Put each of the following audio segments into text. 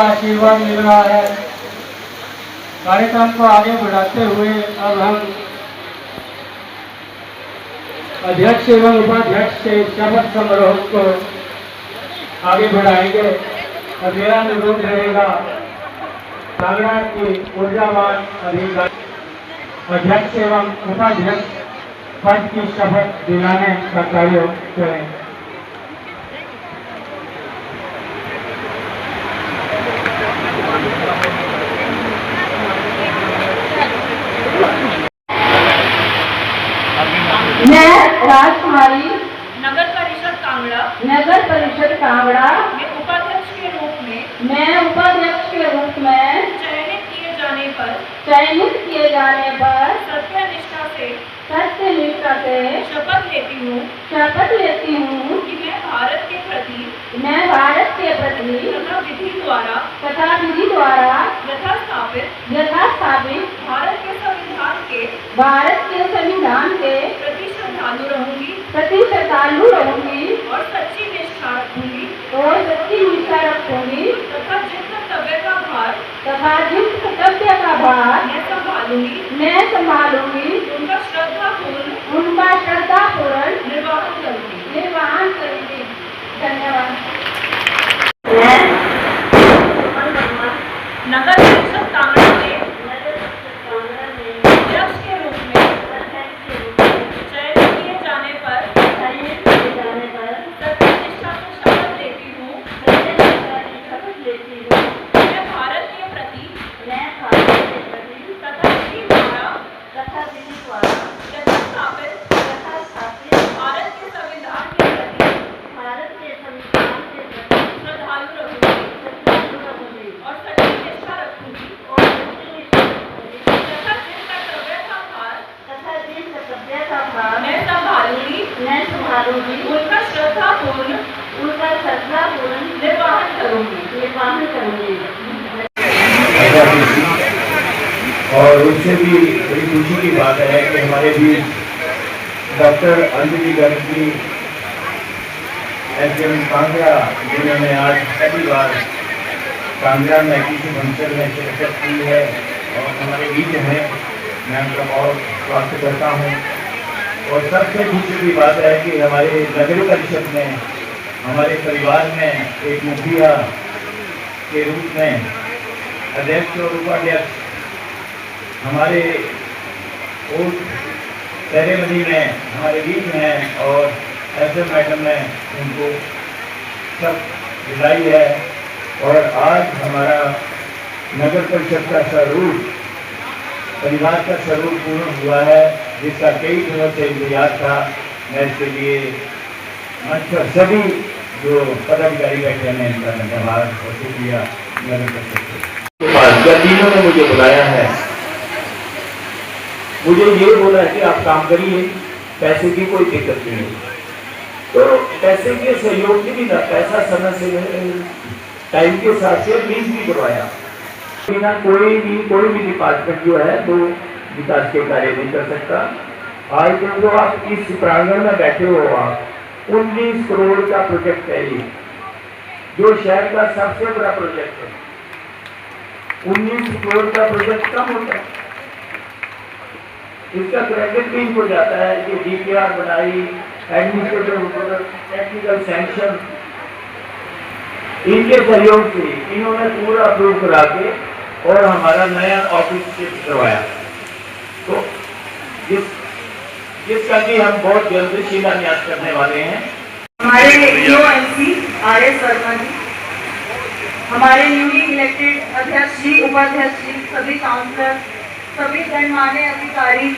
का आशीर्वाद मिल रहा है। कार्यक्रम को आगे बढ़ाते हुए अब हम अध्यक्ष एवं उपाध्यक्ष से शपथ समारोह को आगे बढ़ाएंगे और मेरा अनुरोध रहेगा कांगड़ा की ऊर्जावान अधिकारी अध्यक्ष एवं उपाध्यक्ष पद की शपथ दिलाने का कार्य करें। मैं राजकुमारी नगर परिषद कांगड़ा में उपाध्यक्ष के रूप में चयनित किए जाने पर सत्यनिष्ठा से शपथ लेती हूँ कि मैं भारत के प्रति तथा विधि द्वारा यथास्थापित भारत के संविधान के प्रति श्रद्धालु रहूंगी और सच्ची निष्ठा रखूंगी तथा जिस कर्तव्य का भार मैं संभालूंगी उनका श्रद्धापूर्ण निर्वहन करूंगी। धन्यवाद। नगर परिषद कांगड़ा में अध्यक्ष के रूप में चयनित किए जाने पर सत्यनिष्ठा से शपथ लेती हूँ। मैं भारत के प्रति तथा विधि द्वारा यथास्थापित भारत के संविधान के प्रति श्रद्धालु रहूंगी और सच्ची निष्ठा रखूंगी तथा जिस कर्तव्य का भार मैं संभालूंगी उनका श्रद्धापूर्ण निर्वहन करूंगी। और उससे भी बड़ी खुशी की बात है कि हमारे भी डॉक्टर अंजलि गर्ग जी एसडीएम कांगड़ा जिन्होंने आज पहली बार कांगड़ा में किसी फंक्शन में शिरकत की है और हमारे बीच हैं, मैं उनका बहुत स्वागत करता हूँ। और सबसे खुशी की बात है कि हमारे नगर परिषद में हमारे परिवार में एक मुखिया के रूप में अध्यक्ष और उपाध्यक्ष हमारे वोट सेरेमनी में हमारे बीच हैं और ऐसे मैडम ने उनको सब दिलाई है। और आज हमारा नगर परिषद का स्वरूप परिवार का स्वरूप पूर्ण हुआ है, जिसका कई दिनों से इंतजार था। मैं इसके लिए मंच पर सभी जो पदाधिकारी बैठे हैं इनका धन्यवाद और शुक्रिया नगर परिषद के। तीनों ने मुझे बुलाया है, मुझे ये बोला है कि आप काम करिए, पैसे की कोई दिक्कत नहीं है। तो पैसे के सहयोग की भी ना, पैसा समय से टाइम के साथ से रिलीज भी करवाया। बिना कोई भी डिपार्टमेंट जो है वो विकास के कार्य नहीं कर सकता। आज जो आप इस प्रांगण में बैठे हो, आप 19 करोड़ का प्रोजेक्ट है ये, जो शहर का सबसे बड़ा प्रोजेक्ट है। 19 करोड़ का प्रोजेक्ट कम होता है, इसका क्रेडिट भी इनको जाता है कि डीपीआर बनाई, एडमिनिस्ट्रेटिव टेक्निकल सैंक्शन, इनके सहयोग से इन्होंने पूरा अप्रूव करा के और हमारा नया ऑफिस शिफ्ट करवाया। तो जिसका कि हम बहुत जल्द शिलान्यास करने वाले हैं। हमारे ईओएमसी आरएस वर्मा जी, हमारे न्यूली इलेक्टेड अध्यक्ष जी, उपाध्यक्ष जी, सभी काउंसलर, सभी गणमान्य अधिकारी,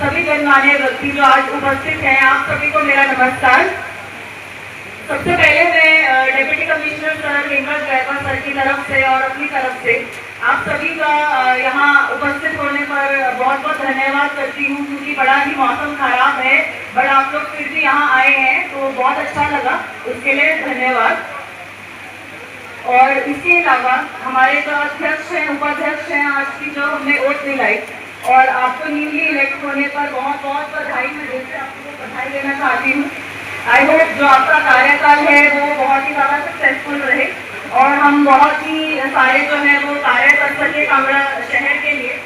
सभी गणमान्य व्यक्ति जो आज उपस्थित हैं, आप सभी को मेरा नमस्कार। सबसे पहले मैं deputy commissioner sir Hemant Jaipal sir की तरफ से और अपनी तरफ से आप सभी का यहाँ उपस्थित होने पर बहुत बहुत धन्यवाद करती हूँ, क्योंकि बड़ा ही मौसम खराब है, बट आप लोग फिर भी यहाँ आए हैं तो बहुत अच्छा लगा, उसके लिए धन्यवाद। और इसके अलावा हमारे जो अध्यक्ष हैं, उपाध्यक्ष हैं, आज की जो हमने वोट दिलाई, और आपको न्यूली इलेक्ट होने पर बहुत बहुत बधाई। मैं दिल से आपको बधाई देना चाहती हूँ। आई होप जो आपका कार्यकाल है वो बहुत ही ज़्यादा सक्सेसफुल रहे। और हम बहुत ही सारे जो है वो कार्य कर सके कांगड़ा शहर के लिए।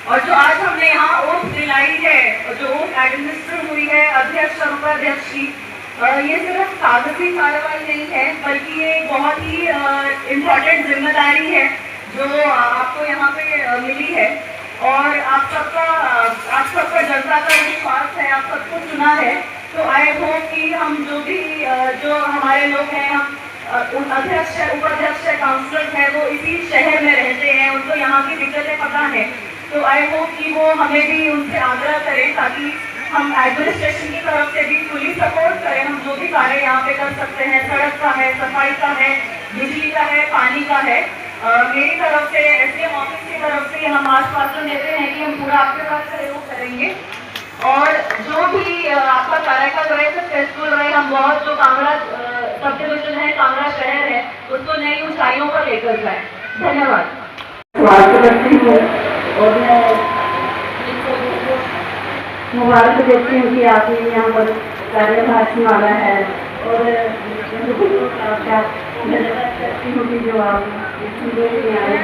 और जो आज हमने यहाँ ओथ दिलाई है, जो ओथ एडमिनिस्टर हुई है अध्यक्ष और उपाध्यक्ष की, ये सिर्फ कागजी कार्रवाई नहीं है, बल्कि ये बहुत ही इम्पोर्टेंट जिम्मेदारी है जो आपको यहाँ पे मिली है। और आप सबका जनता का विश्वास है, आप सबको चुना है। तो आई होप कि हम जो हमारे लोग हैं, हम अध्यक्ष है, उपाध्यक्ष है, काउंसलर है, वो इसी शहर में रहते हैं, उनको यहाँ की दिक्कतें पता है। तो आई होप कि वो हमें भी उनसे आग्रह करें ताकि हम एडमिनिस्ट्रेशन की तरफ से भी फुली सपोर्ट करें। हम जो भी कार्य यहाँ पे कर सकते हैं, सड़क का है, सफाई का है, बिजली का है, पानी का है, मेरी तरफ से एसडीएम ऑफिस की तरफ से हम आश्वासन देते हैं कि हम पूरा आपके पास सहयोग करेंगे। और जो भी आपका कार्यक्रम रहे, सक्सेसफुल रहे, हम बहुत जो कांगड़ा सब डिविजन है, कांगड़ा शहर है, उसको नई ऊंचाइयों पर लेकर जाए। धन्यवाद। स्वागत करती हूँ और मैं मुबारक देती हूँ कि आपने यहाँ पर कार्यभार संभाला है। और आपका धन्यवाद करती हूँ कि जो आप में आए,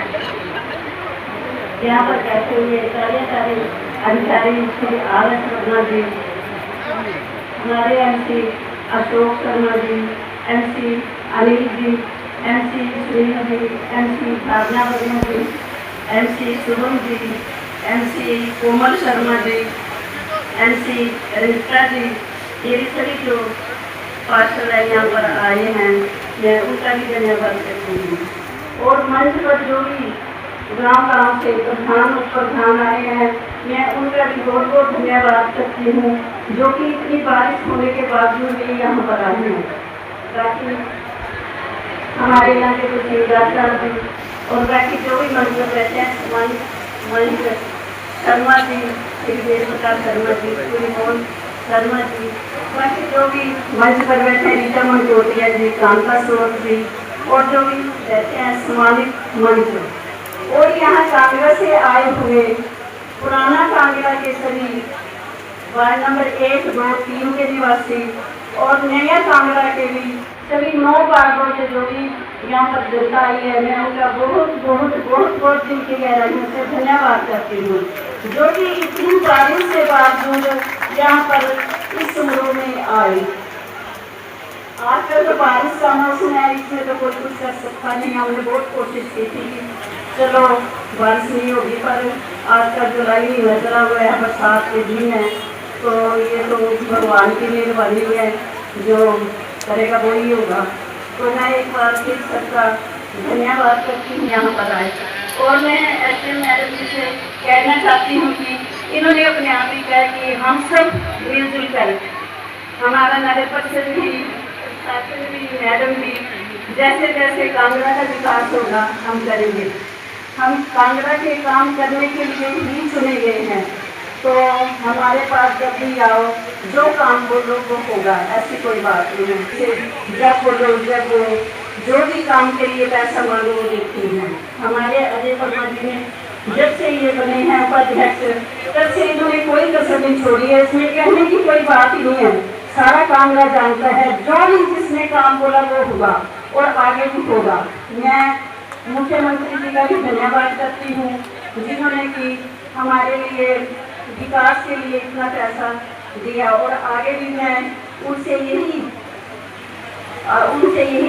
यहाँ पर कहते हुए कार्यकारी अधिकारी श्री आर.एस. वर्मा जी, हमारे MC Ashok Sharma ji, MC Anil ji, MC Srinu जी, MC भावना वर्मा जी, MC Shubham ji, MC Komal Sharma ji, MC रिश्ता जी, ये सभी जो पार्षद यहाँ पर आए हैं, मैं उनका भी धन्यवाद करती हूँ। और मंच पर जो भी गाँव से प्रधान उप प्रधान आए हैं, मैं उनका भी बहुत बहुत धन्यवाद करती हूँ, जो कि इतनी बारिश होने के बावजूद भी यहाँ पर आए हैं, ताकि हमारे यहाँ के कुछ निवासदार भी और बाकी जो भी मंच पर रहते हैं, मनीष शर्मा जी, श्री प्रकाश शर्मा जी, श्री मोहन शर्मा जी, बाकी जो भी मंच पर बैठे हैं, रीता मंचोटिया जी, कांता स्रोत जी, और जो भी रहते हैं सम्मानित मंच। और यहाँ कांगड़ा से आए हुए पुराना कांगड़ा के सभी वार्ड नंबर 1, 2, 3 के निवासी और नया कांगड़ा के भी सभी 9 वार्डों से जो भी यहाँ पर जनता आई है, मैं उनका बहुत बहुत बहुत बहुत दिल की गहराइयों से धन्यवाद करती हूँ, जो कि इतनी बारिश के बावजूद यहाँ पर इस समारोह में आए। आजकल तो बारिश का मौसम है, इसमें तो कोई कुछ कर सकता नहीं। हमने बहुत कोशिश की थी कि चलो बारिश नहीं होगी, पर आजकल जुलाई महीना चला हुआ है, बरसात के दिन है, तो ये तो भगवान की मेहरबानी है, जो करेगा वो ही होगा। तो मैं एक बार फिर सबका धन्यवाद करती हूँ यहाँ पर आए। और मैं एसडीएम मैडम जी से कहना चाहती हूँ कि इन्होंने अपने आप ही कहा कि हम सब मिलजुल कर, हमारा नगर परिषद भी, मैडम भी, जैसे जैसे कांगड़ा का विकास होगा हम करेंगे। हम कांगड़ा के काम करने के लिए ही चुने गए हैं, तो हमारे पास जब भी आओ, जो काम बोलो वो होगा, ऐसी कोई बात नहीं है। जब बोलो, जब जो भी काम के लिए पैसा मांगो वो देती हैं। हमारे अजय वर्मा जी ने जब से ये बने हैं उपाध्यक्ष, तब से इन्होंने कोई कसर नहीं छोड़ी है। इसमें कहने की कोई बात ही नहीं है, सारा कांगड़ा जानता है, जो भी जिसने काम बोला वो हुआ और आगे भी होगा। मैं मुख्यमंत्री जी का भी धन्यवाद करती हूँ, जिन्होंने कि हमारे लिए विकास के लिए इतना पैसा दिया, और आगे भी मैं उनसे यही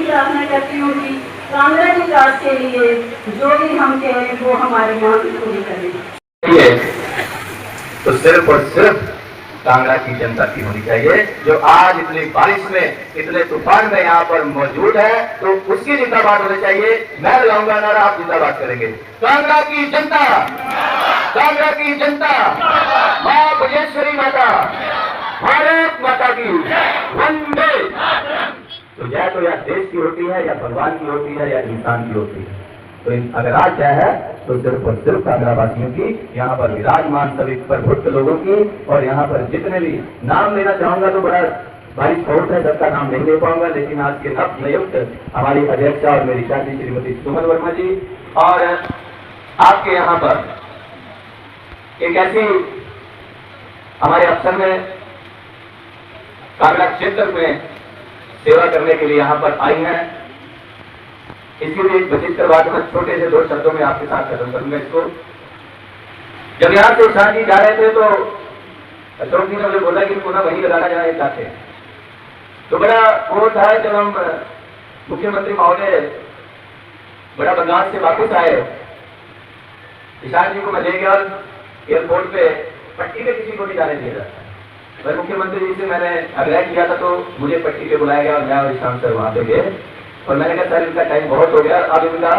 प्रार्थना करती हूँ कि कांगड़ा विकास के लिए जो भी हम कहें वो हमारी मांग पूरी करें। तो सिर्फ और सिर्फ कांगड़ा की जनता की होनी चाहिए, जो आज इतनी बारिश में, इतने तूफान में यहाँ पर मौजूद है, तो उसकी जिंदाबाद होनी चाहिए। मैं लगाऊंगा नारा, आप जिंदाबाद करेंगे। कांगड़ा की जनता, कांगड़ा की जनता, मां भुवनेश्वरी माता, भारत माता की वंदे। तो जय तो या देश की होती है, या भगवान की होती है, या इंसान की होती है। तो अगर आज जय है तो सिर्फ और सिर्फ कांगड़ा वासियों की, यहाँ पर विराजमान सभी प्रबुद्ध लोगों की, और यहाँ पर जितने भी नाम लेना चाहूंगा तो बड़ा भारी बहुत है, सबका नाम नहीं ले पाऊंगा, लेकिन आज के नव नियुक्त हमारी अध्यक्षा और मेरी चाची श्रीमती सुमन वर्मा जी, और आपके यहाँ पर एक ऐसी हमारे अफसर में कांगड़ा क्षेत्र में सेवा करने के लिए यहाँ पर आई हैं, इसकी भी एक विचित्र बात मैं छोटे से 2 शब्दों में आपके साथ खत्म करूंगा इसको। जब यहाँ से शाह जी जा रहे थे तो अशोक जी ने मुझे बोला कि पुनः वहीं लगाना जहाँ ये चाहते हैं। तो बड़ा वो था जब हम मुख्यमंत्री महोदय बड़ा बंगाल से वापस आए, ईशान जी को मैं ले गया एयरपोर्ट पे, पट्टी पे किसी को नहीं जाने दिया जाता। मैं मुख्यमंत्री जी से मैंने आग्रह किया था तो मुझे पट्टी पे बुलाया गया और मैं और ईशान सर वहां पे गए और मैंने कहा सर इनका टाइम बहुत हो गया, अब इनका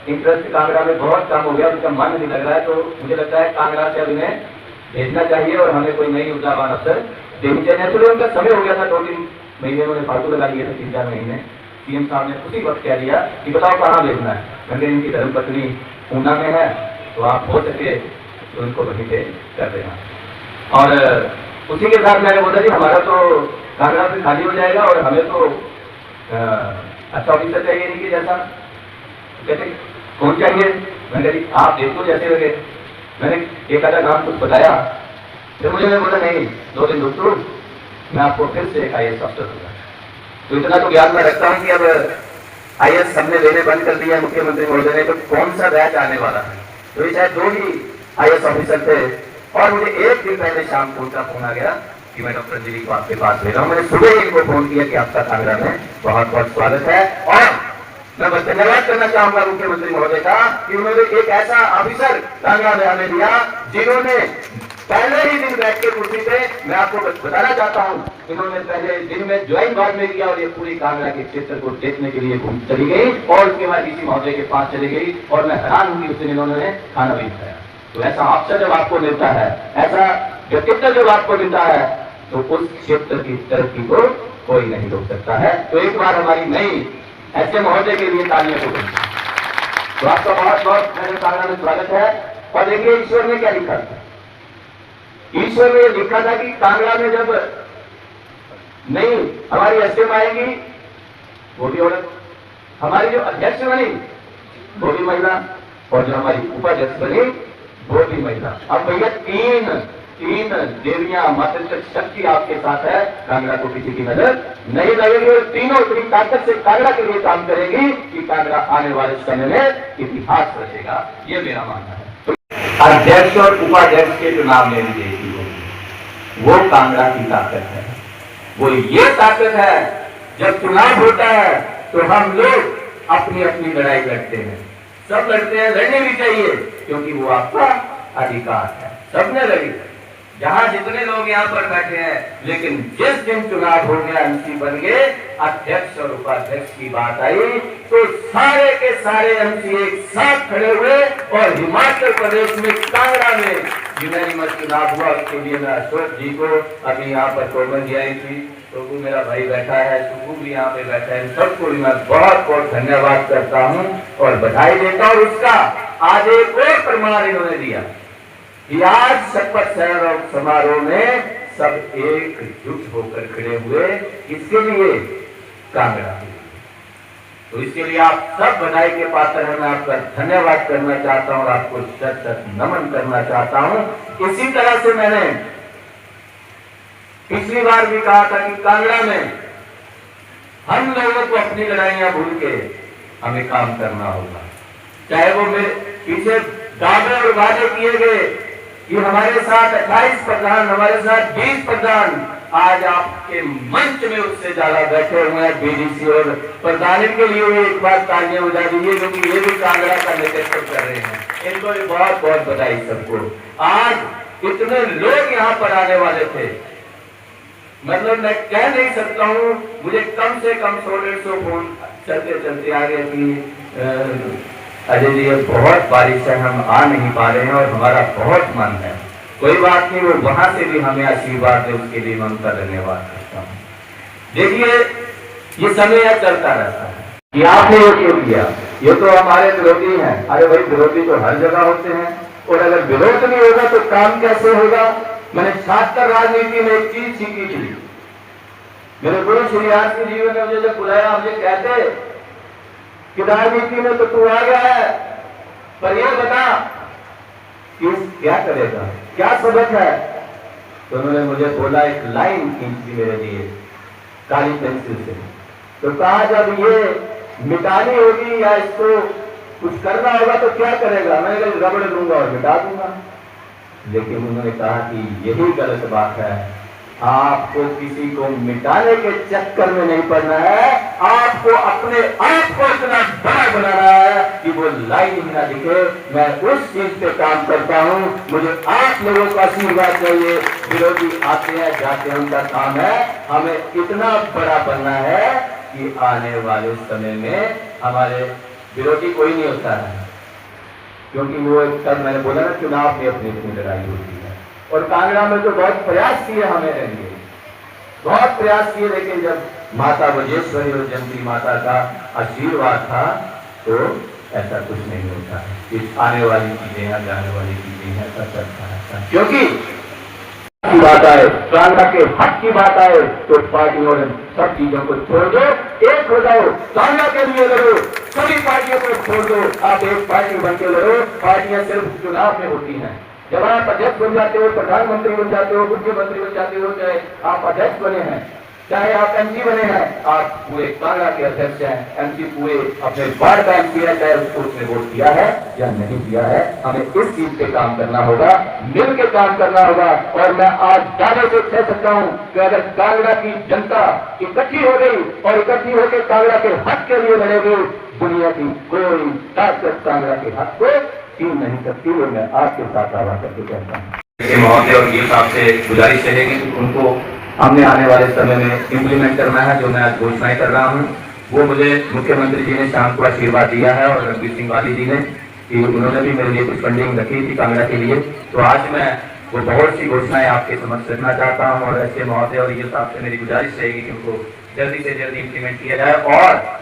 इंटरेस्ट कांगड़ा में बहुत कम हो गया, उनका मन नहीं लग रहा है, तो मुझे लगता है कांगड़ा से अब इन्हें भेजना चाहिए और हमें कोई नई ऊर्जावान अफसर देनी चाहिए। एक्चुअली उनका समय हो गया था, 2-3 महीने उन्होंने फालतू लगा लिए थे, 3-4 महीने। सीएम साहब ने उसी वक्त कह दिया कि बताओ कहाँ भेजना है। मैंने इनकी धर्मपत्नी ऊना में है तो आप हो सके तो उनको वहीं पे कर देना। और उसी के साथ मैंने बोला जी हमारा तो कांगड़ा से खाली हो जाएगा और हमें तो अच्छा ऑफिसर चाहिए इनकी जैसा। कहते कौन चाहिए? मैंने कहा जी आप देखो जैसे लगे। मैंने एक आधा नाम कुछ बताया, फिर मुझे बोला नहीं 2 दिन रुक दो, मैं आपको फिर से एक IAS अफसर दूंगा। तो इतना तो ज्ञान में रखता हूँ कि अब IAS सबने देने बंद कर दिया मुख्यमंत्री महोदय ने, तो कौन सा बैच आने वाला है। तो ये शायद 2 ही IAS ऑफिसर थे और मुझे एक दिन पहले शाम को उनका फोन आ गया कि मैं डॉक्टर जी को आपके पास भेजा हूँ। मैंने सुबह ही इनको फोन किया कि आपका कांगड़ा में बहुत बहुत स्वागत है और मैं बस धन्यवाद करना चाहूंगा मुख्यमंत्री महोदय का कि उन्होंने एक ऐसा ऑफिसर कांगड़ा में हमें दिया जिन्होंने पहले ही दिन बैठ के कुर्सी पे, मैं आपको बताना चाहता हूँ, इन्होंने पहले दिन में ज्वाइन बाद में किया और ये पूरी कांगड़ा के क्षेत्र को देखने के लिए घूम चली गई और उसके बाद डीसी महोदय के पास चली गई और मैं हैरान हूँ कि उस दिन इन्होंने खाना भी खाया। तो ऐसा अफसर जब आपको मिलता है, ऐसा व्यक्तित्व जब आपको मिलता है, तो उस क्षेत्र की तरक्की को कोई नहीं रोक सकता है। तो एक बार हमारी नई ऐसे महोदय के लिए तालियां को तो आपका बहुत बहुत मेरे कांगड़ा में स्वागत है। और देखिए ईश्वर ने क्या लिखा था, ईश्वर ने लिखा था कि कांगड़ा में जब नई हमारी एसएम आएगी वो भी औरत, हमारी जो अध्यक्ष बनी वो भी महिला और जो हमारी उपाध्यक्ष बनी वो भी महिला। अब भैया तीन देवियां मातृ शक्ति आपके साथ है, कांगड़ा को किसी की नजर नहीं लगेगी और तीनों इतनी ताकत से कांगड़ा के लिए काम करेगी कि कांगड़ा आने वाले समय में इतिहास रचेगा, ये मेरा मानना है। अध्यक्ष और उपाध्यक्ष के चुनाव में भी देखी होगी, वो कांगड़ा की ताकत है, वो ये ताकत है जब चुनाव होता है तो हम लोग अपनी अपनी लड़ाई लड़ते हैं, सब लड़ते हैं, लड़ने भी चाहिए क्योंकि वो आपका अधिकार है, सबने लड़ी। जहां जितने लोग यहाँ पर बैठे हैं, लेकिन जिस दिन चुनाव हो गया, MC बन गए, अध्यक्ष और उपाध्यक्ष की बात आई तो सारे के सारे MC एक साथ खड़े हुए और हिमाचल प्रदेश में कांगड़ा में यूनानिमस चुनाव हुआ। उसके लिए मैं अशोक जी को, अभी यहाँ पर कोमल जी आई थी, तो वो मेरा भाई बैठा है, सुकू भी यहाँ पे बैठा है, सबको भी मैं बहुत बहुत धन्यवाद करता हूँ और बधाई देता हूँ। उसका आज एक और प्रमाण इन्होंने दिया कि आज शपथ समारोह में सब एकजुट होकर खड़े हुए, इसके लिए कांगड़ा। तो इसके लिए आप सब बधाई के पात्र हैं, मैं आपका धन्यवाद करना चाहता हूं और आपको शत शत नमन करना चाहता हूं। इसी तरह से मैंने पिछली बार भी कहा था कि कांगड़ा में हम लोगों को अपनी लड़ाइयां भूल के हमें काम करना होगा, चाहे वो मेरे पीछे दावे और वादे किए गए कि हमारे साथ 28 प्रधान, हमारे साथ 20 प्रधान, आज आपके मंच में उससे ज्यादा बैठे हुए हैं BDC और प्रधान के लिए एक बार तालियां बजा दीजिए क्योंकि ये भी कांगड़ा का नेतृत्व कर रहे हैं। इनको भी बहुत बहुत बधाई सबको। आज इतने लोग यहाँ पर आने वाले थे, मतलब मैं कह नहीं सकता हूँ, मुझे कम से कम 100-150 फोन चलते चलते आ गए कि अजय जी बहुत बारिश है, हम आ नहीं पा रहे हैं और हमारा बहुत मन है। कोई बात नहीं, वो वहां से भी हमें आशीर्वाद दे, उसके लिए मैं उनका धन्यवाद करता हूँ। देखिए ये समय चलता रहता है कि आपने ये क्यों किया, ये तो हमारे विरोधी हैं। अरे भाई विरोधी तो हर जगह होते हैं और अगर विरोध नहीं होगा तो काम कैसे होगा। मैंने छात्र राजनीति में एक चीज सीखी थी, मेरे गुरु श्री आर जी ने मुझे जब बुलाया, मुझे कहते कि राजनीति में तो तू आ गया है, पर यह बता कि क्या करेगा, क्या सबक है। तो उन्होंने मुझे बोला, एक लाइन खींच दी मेरे लिए काली पेंसिल से, तो कहा जब ये मिटानी होगी या इसको कुछ करना होगा तो क्या करेगा? मैंने कहा रबड़ लूंगा और मिटा दूंगा। लेकिन उन्होंने कहा कि यही गलत बात है, आपको किसी को मिटाने के चक्कर में नहीं पड़ना है, आपको अपने आप को इतना बड़ा बनाना है कि वो लाइन ही ना दिखे। मैं उस चीज पे काम करता हूं, मुझे आप लोगों का आशीर्वाद चाहिए। विरोधी आते हैं जाते हैं, उनका काम है, हमें इतना बड़ा बनना है कि आने वाले समय में हमारे विरोधी कोई नहीं होता है, क्योंकि वो कल मैंने बोला ना, चुनाव में अपनी अपनी लड़ाई होती है। और कांगड़ा में तो बहुत प्रयास किए हमारे लिए, बहुत प्रयास किए, लेकिन जब माता वजेश्वरी और जंती माता का आशीर्वाद था तो ऐसा कुछ नहीं होता है कि आने वाली चीजें हैं, जाने वाली चीजें हैं, ऐसा चलता है। क्योंकि की बात आए, कांगड़ा के हक की बात आए तो पार्टियों ने सब चीजों को छोड़ दो, एक हो जाओ, कांगड़ा के लिए लड़ो, सभी पार्टियों को छोड़ दो, आप एक पार्टी बनकर लड़ो। पार्टियां सिर्फ चुनाव में होती हैं। जब आप अध्यक्ष बन जाते हो, प्रधानमंत्री बन जाते हो, मुख्यमंत्री बन जाते हो, चाहे आप अध्यक्ष बने हैं, चाहे आप एमसी बने हैं, आप पूरे कांगड़ा के अध्यक्ष हैं, एमसी पूरे अपने वार्ड का एमसी है, चाहे उसको उसने वोट दिया है या नहीं दिया है, हमें इस चीज पे काम करना होगा, मिल के काम करना होगा। और मैं आज दावे से कह सकता हूं कि अगर कांगड़ा की जनता इकट्ठी हो गई और इकट्ठी होकर कांगड़ा के हक के लिए लड़ेगी, दुनिया की कोई ताकत कांगड़ा के हक को छीन नहीं सकती। वो मैं आपके साथ दावा करके कहता हूँ। महोदय और ये आपसे गुजारिश रहेगी कि उनको हमने आने वाले समय में इम्प्लीमेंट करना है। जो मैं आज घोषणाएं कर रहा हूँ वो मुझे मुख्यमंत्री जी ने शाम को आशीर्वाद दिया है, और रणबीर सिंह वाली जी ने, कि उन्होंने भी मेरे लिए कुछ फंडिंग रखी थी कांगड़ा के लिए। तो आज मैं वो बहुत सी घोषणाएं आपके समक्ष रखना चाहता हूँ, और ऐसे महोदय और ये साहब से मेरी गुजारिश रहेगी कि उनको जल्दी से जल्दी इम्प्लीमेंट किया जाए। और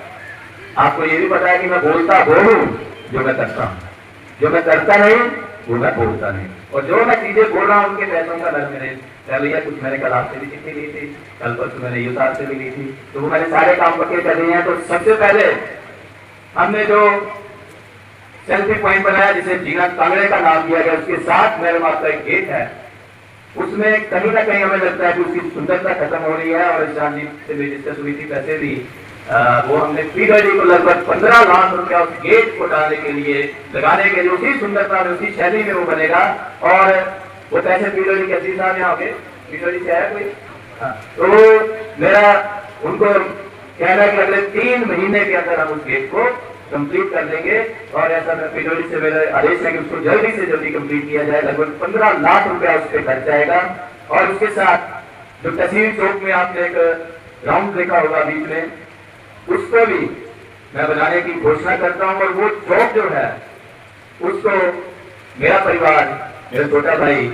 आपको ये भी पता है कि मैं बोलता बोलूं जो मैं करता हूँ, जो मैं करता नहीं वो मैं बोलता नहीं, और जो मैं चीजें बोल रहा हूँ उनके पैसों का डर मेरे लिया। कुछ मैंने कल आपसे भी चिट्ठी ली थी, कल परसों मैंने यूसार से भी ली थी, तो वो मैंने सारे काम पक्के कर दिए हैं। तो सबसे पहले हमने जो सेल्फी पॉइंट बनाया, जिसे जीना कांगड़े का नाम दिया गया, उसके साथ मेरे माता का एक गेट है, उसमें कहीं ना कहीं हमें लगता है कि उसकी सुंदरता खत्म हो रही है। और शाम जी से भी डिस्कस हुई थी, पैसे भी वो हमने पीडब्ल्यूडी को लगभग 15 लाख रुपया उस गेट को डालने के लिए, लगाने के लिए, उसी सुंदरता में, उसी शैली में वो बनेगा। और वो पैसे पीडब्ल्यूडी के अजीज साहब यहाँ पे पीडब्ल्यूडी से आया कोई, तो मेरा उनको कहना है कि अगले 3 महीने के अंदर हम उस गेट को कंप्लीट कर देंगे। और ऐसा मैं पीडब्ल्यूडी से मेरा आदेश है कि उसको जल्दी से जल्दी कंप्लीट किया जाए। लगभग 15 लाख रुपया उस पर खर्च जाएगा। और उसके साथ जो तहसील चौक में आपने एक राउंड देखा होगा बीच में, उसको भी मैं बनाने की घोषणा करता हूं। और वो चौक जो है उसको मेरा परिवार, मेरा छोटा भाई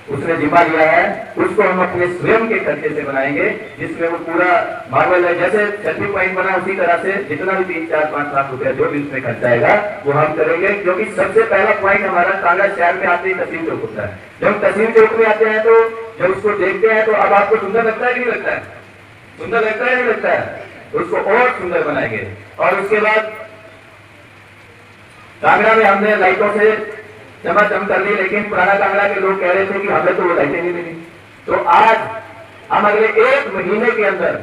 उसने जिम्मा लिया है, उसको हम अपने स्वयं के खर्चे से बनाएंगे, जिसमें वो पूरा मार्बल है, जैसे सेल्फी पॉइंट बना उसी तरह से जितना भी 3, 4, 5 लाख रुपया जो भी उसमें खर्चा आएगा वो हम करेंगे। क्योंकि सबसे पहला पॉइंट हमारा कांगड़ा शहर में आते ही तहसील चौक होता है। जब तहसील चौक में आते हैं तो जब उसको देखते हैं तो अब आपको सुंदर लगता है कि नहीं लगता है? सुंदर लगता है नहीं लगता है? उसको और सुंदर बनाएंगे। और उसके बाद कांगड़ा में हमने लाइटों से चमाचम कर ली, लेकिन पुराना कांगड़ा के लोग कह रहे थे कि हमें तो वो लाइटें नहीं मिली। तो आज हम अगले 1 महीने के अंदर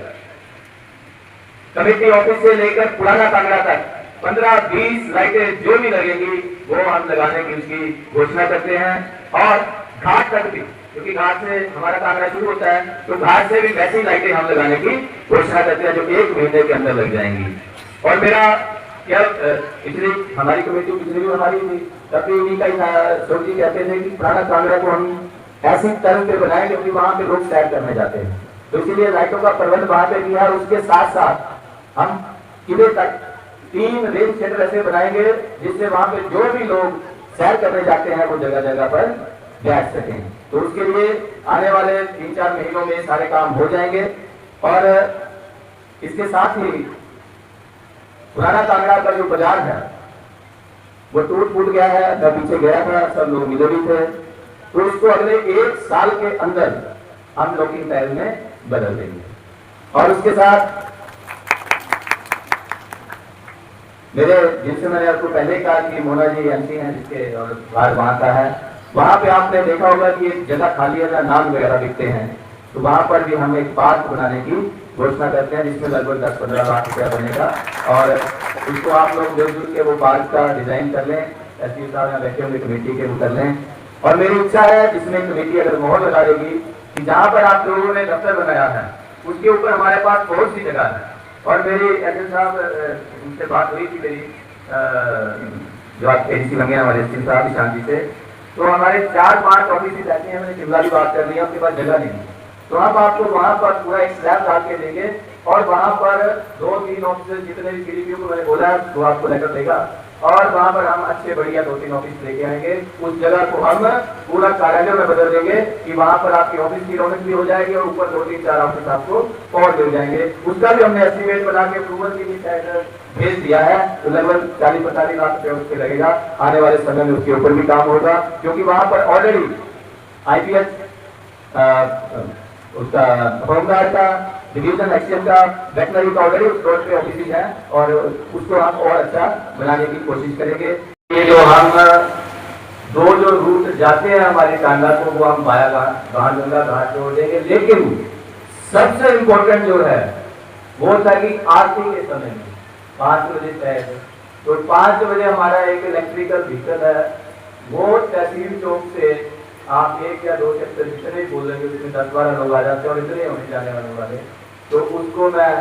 कमेटी ऑफिस से लेकर पुराना कांगड़ा तक 15-20 लाइटें जो भी लगेंगी वो हम लगाने की उसकी घोषणा करते हैं। और घाट तक भी, क्योंकि घाट से हमारा कांगड़ा शुरू होता है, तो घाट से भी वैसी लाइटें हम लगाने की घोषणा करते हैं जो 1 महीने के अंदर लग जाएंगी। और मेरा क्या पिछली हमारी कमेटी पिछली भी हमारी थी, तब भी उन्हीं का ही सोची कहते थे कि पुराना कांगड़ा को हम ऐसी तरह पे बनाए क्योंकि वहां पे लोग सैर करने जाते हैं, तो इसीलिए लाइटों का प्रबंध वहां पे किया। और उसके साथ साथ हम किले तक 3 रेंज सेंटर ऐसे बनाएंगे जिससे वहां पे जो भी लोग सैर करने जाते हैं वो जगह जगह पर बैठ सकें। तो उसके लिए आने वाले 3-4 महीनों में सारे काम हो जाएंगे। और इसके साथ ही पुराना कांगड़ा का जो बाजार है वो टूट फूट गया है, मैं पीछे गया था, सब लोग मिले भी थे, तो उसको अगले 1 साल के अंदर हम लॉकिंग टाइल में बदल देंगे। और उसके साथ मेरे जिनसे मैंने आपको पहले कहा कि मोना जी एमसी हैं जिसके और बाहर वहां का है, वहां पे आपने देखा होगा कि एक जगह खाली है जहां नान वगैरह बिकते हैं, तो वहां पर भी हम एक पार्क बनाने की घोषणा करते हैं, जिसमें लगभग 10-15 लाख रुपया बनेगा। और इसको आप लोग मिलजुल के वो पार्क का डिजाइन कर लें, एसपी साहब यहाँ बैठे होंगे कमेटी के, वो कर लें। और मेरी इच्छा है जिसमें कमेटी अगर मोहर लगा देगी कि जहाँ पर आप लोगों ने दफ्तर बनाया है उसके ऊपर हमारे पास बहुत सी जगह है। और मेरी एसपी साहब उनसे बात हुई थी मेरी जो आप एडीसी बन गए हमारे एसपी साहब ईशान जी से, तो हमारे 4-5 ऑफिस ऐसे हैं, मैंने शिमला की बात कर ली है, आपके पास जगह नहीं है, तो हम आपको वहाँ पर पूरा एक स्लैब डाल के देंगे और वहाँ पर 2-3 ऑफिसर जितने भी पीडीपी को मैंने बोला है वो आपको लेकर देगा और वहाँ पर हम अच्छे बढ़िया 2-3 ऑफिस लेके आएंगे। उस जगह को हम पूरा कार्यालय में बदल देंगे कि वहाँ पर आपकी ऑफिस की रौनक भी हो जाएगी और ऊपर 2-3-4 ऑफिस आपको और मिल जाएंगे। उसका भी हमने एस्टिमेट बना के अप्रूवल के लिए भेज दिया है, तो लगभग 40-45 लाख रुपये उसके लगेगा। आने वाले समय में उसके ऊपर भी काम होगा, क्योंकि वहाँ पर ऑलरेडी IPS उसका होमगार्ड का, डिवीजन एक्शन का, वेटनरी का ऑलरेडी उस रोड पे ऑफिस है और उसको हम और अच्छा बनाने की कोशिश करेंगे। ये जो हम 2 जो रूट जाते हैं हमारे टांगा को, वो हम बाणगंगा घाट जोड़ देंगे। लेकिन सबसे इम्पोर्टेंट जो है वो था कि आरती के समय में 5 बजे तय, तो 5 बजे हमारा एक इलेक्ट्रिकल व्हीकल है, वो तहसील चौक से आप 1 या 2 सेक्टर जितने बोलेंगे उसमें 10-12 लोग आ जाते हैं और इतने होने जाने वाले, तो उसको मैं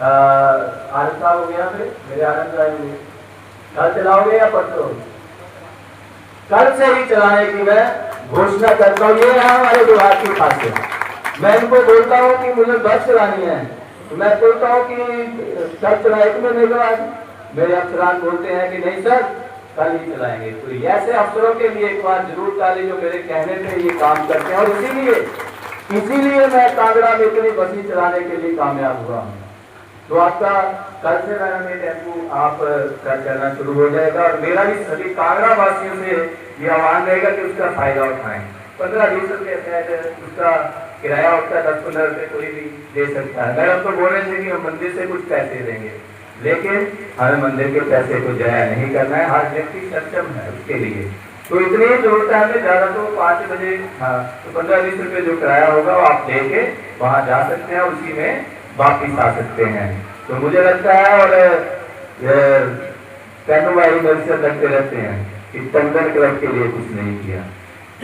आनंद साहब हो गया, मेरे आनंद साहब कल चलाओगे या परसों? कल से ही चलाने की मैं घोषणा करता हूँ। ये है हमारे विभाग की खासियत। मैं इनको बोलता हूँ कि मुझे बस चलानी है, तो मैं बोलता हूँ कि कल चलाए, एक महीने के बाद मेरे अफसरान बोलते हैं कि नहीं सर कल ही चलाएंगे। तो ऐसे अफसरों के लिए एक बार जरूर डालें जो मेरे कहने पे ये काम करते हैं, और इसीलिए मैं कांगड़ा में इतनी बसें चलाने के लिए कामयाब हुआ हूँ। तो आपका कल से मेरा ये टेम्पू आप कर करना शुरू हो जाएगा और मेरा भी सभी कांगड़ा वासियों से ये आह्वान रहेगा कि उसका फायदा उठाएं। 15-20 रुपये शायद उसका किराया होता है, 10-15 रुपये कोई भी दे सकता है। मैडम तो बोल रहे थे कि हम मंदिर से कुछ पैसे देंगे, लेकिन हमें मंदिर के पैसे को जाया नहीं करना है, हर व्यक्ति सक्षम है उसके लिए। तो इतनी ही जरूरत है हमें, ज़्यादा तो 5 बजे हाँ, तो 15-20 रुपये जो किराया होगा वो आप लेके वहाँ जा सकते हैं, उसी में वापिस आ सकते हैं। तो मुझे लगता है, और कहनुमाई से लगते रहते हैं कि टंडन क्लब के लिए कुछ नहीं किया।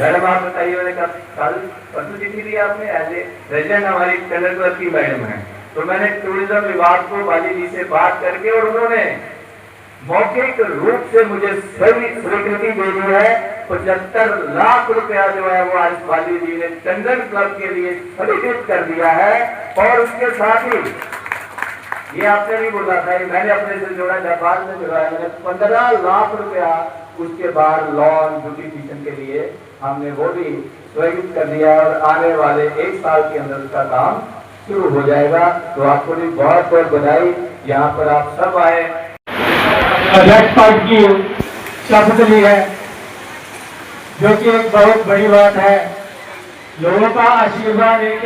मैडम आप बताइए, मैंने कल परसों चिट्ठी दी आपने, एज ए प्रेसिडेंट हमारी टंडन क्लब की मैडम है, तो मैंने टूरिज्म विभाग को बाली जी से बात करके और उन्होंने मौखिक रूप से मुझे स्वीकृति दे दी है। 75 लाख रुपया जो है वो आज बाली जी ने टंडन क्लब के लिए स्वीकृत कर दिया है। और उसके साथ ही ये आपने नहीं बोला था, मैंने अपने से जोड़ा, जापान में जोड़ा, मैंने 15 लाख रुपया उसके बाद लॉन ब्यूटिफिकेशन के लिए हमने वो भी स्वीकृत कर दिया और आने वाले 1 साल के अंदर उसका काम शुरू हो जाएगा। तो आपको भी बहुत बहुत बधाई, यहाँ पर आप सब आए। अध्यक्ष पद की शपथ ली है, जो कि एक बहुत बड़ी बात है। लोगों का आशीर्वाद है।